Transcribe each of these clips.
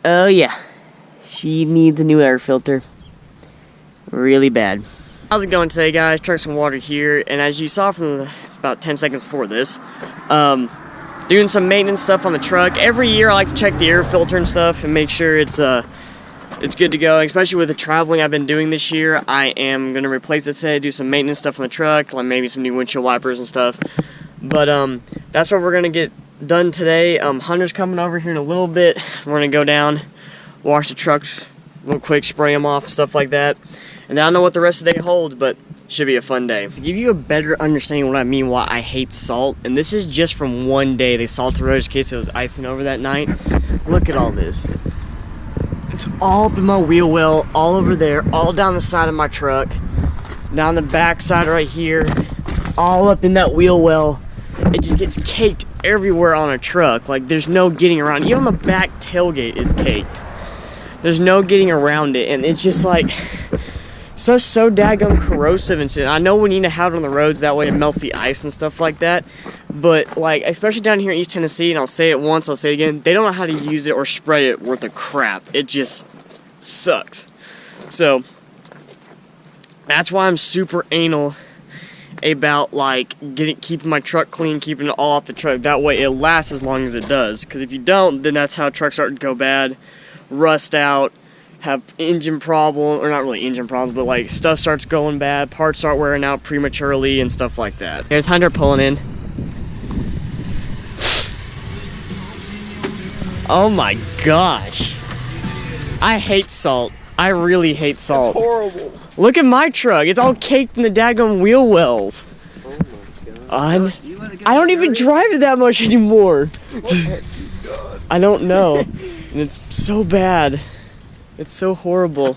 Oh yeah, she needs a new air filter. Really bad. How's it going today, guys? Trying some water here, and as you saw from about 10 seconds before this, doing some maintenance stuff on the truck. Every year I like to check the air filter and stuff and make sure it's good to go, especially with the traveling I've been doing this year. I am going to replace it today, do some maintenance stuff on the truck, like maybe some new windshield wipers and stuff. But that's what we're going to get done today. Hunter's coming over here in a little bit. We're going to go down, wash the trucks real quick, spray them off, stuff like that. And I don't know what the rest of the day holds, but it should be a fun day. To give you a better understanding of what I mean why I hate salt, and this is just from one day. They salted the road in case it was icing over that night. Look at all this. It's all up in my wheel well, all over there, all down the side of my truck, down the back side right here, all up in that wheel well. It just gets caked everywhere on a truck. Like, there's no getting around. Even on the back tailgate is caked. There's no getting around it, and it's just like so daggum corrosive and shit. I know we need to have it on the roads, that way it melts the ice and stuff like that. But like, especially down here in East Tennessee, and I'll say it once, I'll say it again, they don't know how to use it or spray it worth a crap. It just sucks. So that's why I'm super anal about like keeping my truck clean, keeping it all off the truck. That way it lasts as long as it does. Because if you don't, then that's how trucks start to go bad, rust out, have engine problem, or not really engine problems, but like stuff starts going bad, parts start wearing out prematurely and stuff like that. There's Hunter pulling in. Oh my gosh. I hate salt. I really hate salt. It's horrible. Look at my truck. It's all caked in the daggone wheel wells. Oh my god. I don't even drive it that much anymore. What have you done? I don't know. And it's so bad. It's so horrible.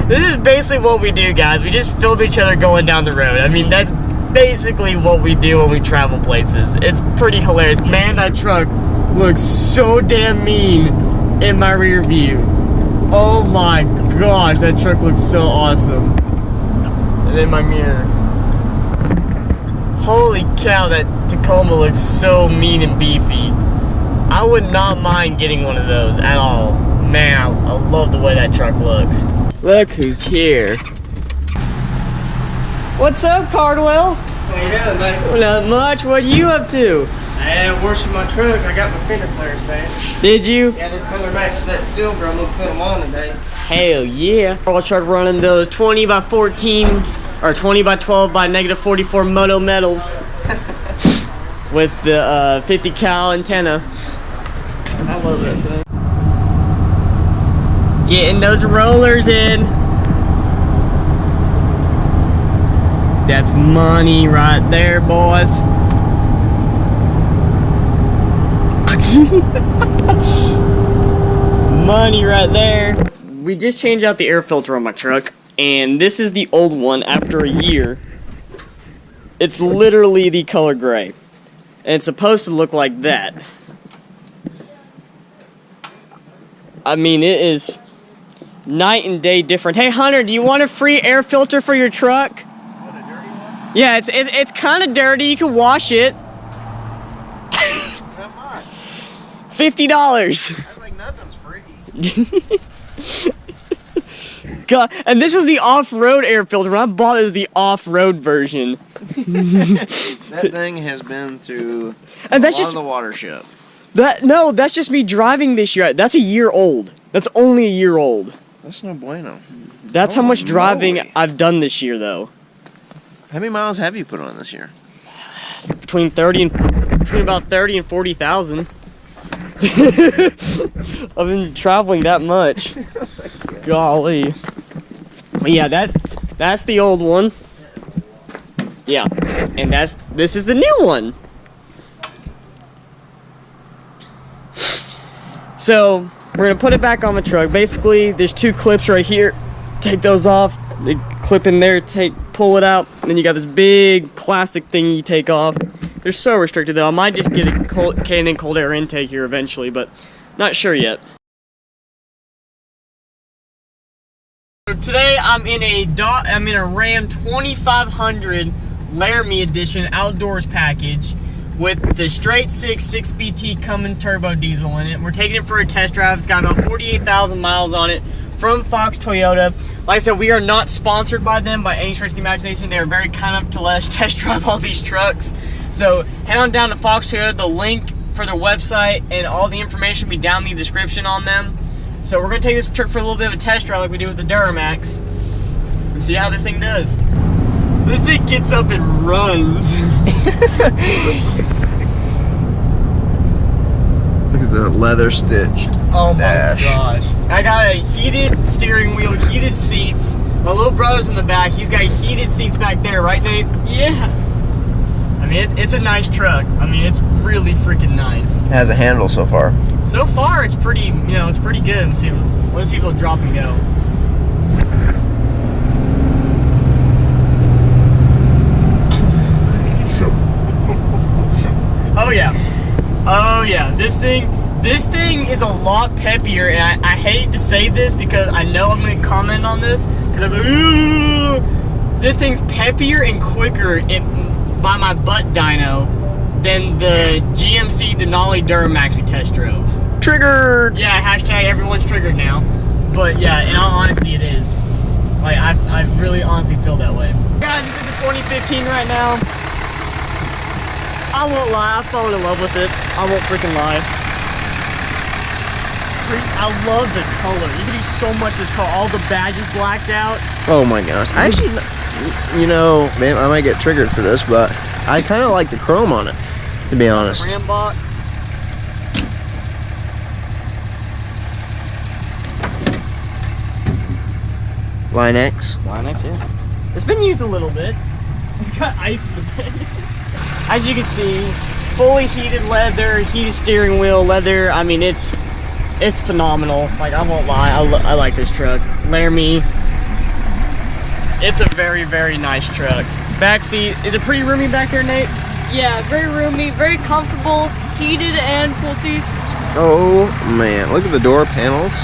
This is basically what we do, guys. We just film each other going down the road. I mean, that's basically what we do when we travel places. It's pretty hilarious. Man, that truck looks so damn mean in my rear view. Oh my gosh, that truck looks so awesome. And then my mirror. Holy cow, that Tacoma looks so mean and beefy. I would not mind getting one of those at all. Man, I love the way that truck looks. Look who's here. What's up, Cardwell? How you doing, buddy? Not much. What are you up to? Hey, I'm washing my truck. I got my fender flares back. Did you? Yeah, they're color matched to that silver. I'm gonna put them on today. Hell yeah. Our truck running those 20 by 14 or 20 by 12 by negative 44 moto metals with the 50 cal antenna. I love that thing. Getting those rollers in. That's money right there, boys. Money right there. We just changed out the air filter on my truck, and this is the old one after a year. It's literally the color gray, and it's supposed to look like that. I mean, it is night and day different. Hey Hunter, do you want a free air filter for your truck? What, a dirty one? Yeah, it's kind of dirty. You can wash it. How much? $50. That's like nothing's free. God, and this was the off-road air filter. When I bought it, it was the off-road version. That thing has been through And a that's lot just of the water ship. no, that's just me driving this year. That's a year old. That's only a year old. That's no bueno. That's how much Holy driving moly. I've done this year, though. How many miles have you put on this year? Between about 30 and 40,000. I've been traveling that much. Golly. But yeah, that's the old one. Yeah, and this is the new one. So we're gonna put it back on the truck. Basically, there's two clips right here. Take those off. They clip in there. Pull it out. And then you got this big plastic thing you take off. They're so restricted though. I might just get a K&N cold air intake here eventually, but not sure yet. So today I'm in a Ram 2500 Laramie edition outdoors package with the straight 6BT Cummins turbo diesel in it. We're taking it for a test drive. It's got about 48,000 miles on it from Fox Toyota. Like I said, we are not sponsored by them by any stretch of the imagination. They are very kind enough to let us test drive all these trucks. So head on down to Fox Toyota. The link for their website and all the information will be down in the description on them. So we're going to take this truck for a little bit of a test drive like we do with the Duramax and see how this thing does. This thing gets up and runs. Look at the leather stitched dash. Oh my gosh. I got a heated steering wheel, heated seats. My little brother's in the back. He's got heated seats back there, right, Nate? Yeah. I mean, it's a nice truck. I mean, it's really freaking nice. It has a handle so far. So far, it's pretty, you know, it's pretty good. Let's see if it'll drop and go. Oh yeah. Oh yeah. This thing is a lot peppier, and I hate to say this because I know I'm going to comment on this because I'm like, ooh, this thing's peppier and quicker by my butt dyno than the GMC Denali Duramax we test drove. Triggered! Yeah, hashtag everyone's triggered now. But yeah, in all honesty, it is. Like, I really honestly feel that way. Guys, this is the 2015 right now. I won't lie, I've fallen in love with it. I won't freaking lie. I love the color. You can do so much with this color. All the badges blacked out. Oh my gosh. Actually, you know, man, I might get triggered for this, but I kind of like the chrome on it, to be honest. Ram box. Line X. Line X, yeah. It's been used a little bit. It's got ice in the bed. As you can see, fully heated leather, heated steering wheel leather. I mean, it's phenomenal. Like, I won't lie, I like this truck. Laramie. It's a very, very nice truck. Back seat, is it pretty roomy back there, Nate? Yeah, very roomy, very comfortable, heated and cooled seats. Oh man, look at the door panels.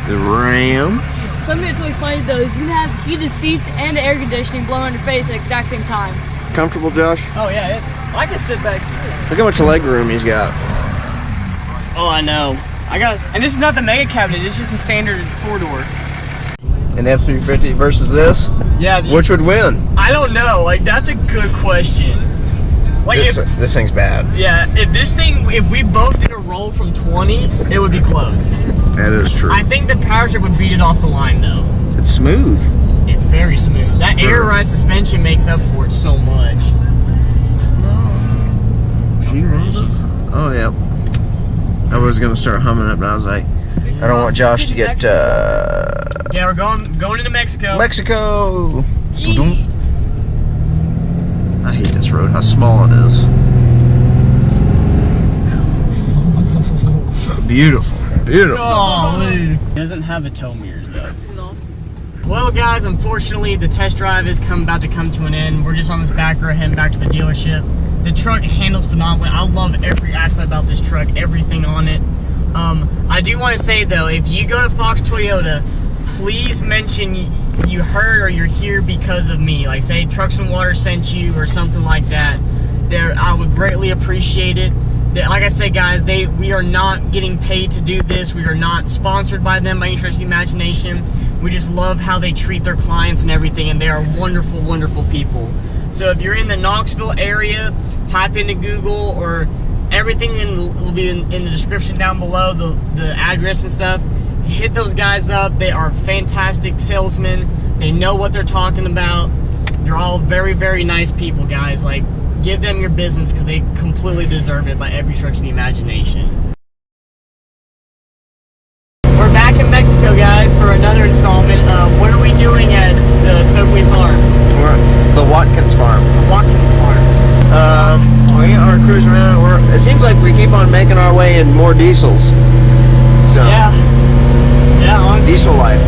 The Ram. Something that's really funny though is you can have heated seats and air conditioning blowing on your face at the exact same time. Comfortable, Josh? Oh yeah, I can sit back here. Look how much leg room he's got. Oh, I know. And this is not the mega cabinet, it's just the standard 4-door. An F-350 versus this? Yeah. Which would win? I don't know. Like, that's a good question. Like, This thing's bad. Yeah, if we both did a roll from 20, it would be close. That is true. I think the powerstroke would beat it off the line, though. It's smooth. It's very smooth. That air ride suspension makes up for it so much. Oh, yeah. I was going to start humming it, but I was like, I don't want Josh to get, Yeah, we're going into Mexico. Mexico! I hate this road, how small it is. Beautiful. Beautiful. Golly. It doesn't have the tow mirrors, though. No. Well, guys, unfortunately, the test drive is about to come to an end. We're just on this back road heading back to the dealership. The truck handles phenomenally. I love every aspect about this truck, everything on it. I do want to say, though, if you go to Fox Toyota, please mention you heard or you're here because of me. Like, say Trucks and Water sent you or something like that. I would greatly appreciate it. Like I said, guys, we are not getting paid to do this. We are not sponsored by them by any stretch of the imagination. We just love how they treat their clients and everything, and they are wonderful, wonderful people. So if you're in the Knoxville area, type into Google, or everything will be in the description down below, the address and stuff. Hit those guys up. They are fantastic salesmen. They know what they're talking about. They're all very, very nice people, guys. Like, give them your business because they completely deserve it by every stretch of the imagination. We're back in Mexico, guys, for another installment. What are we doing at the Stokely Farm? We're at the Watkins Farm. The Watkins Farm. We are cruising around. It seems like we keep on making our way in more diesels. So Yeah, honestly. diesel life.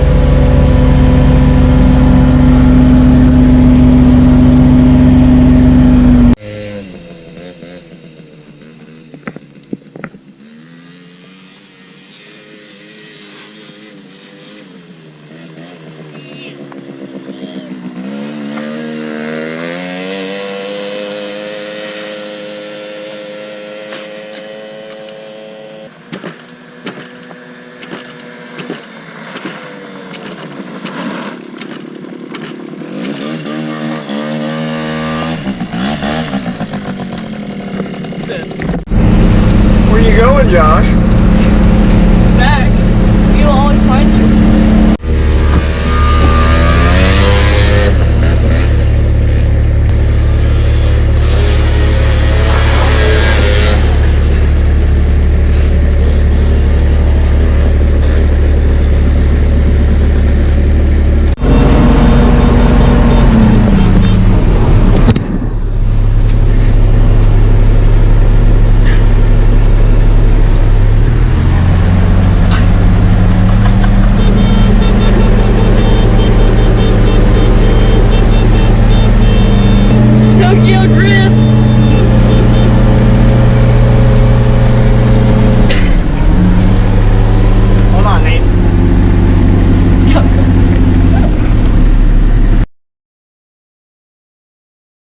Josh.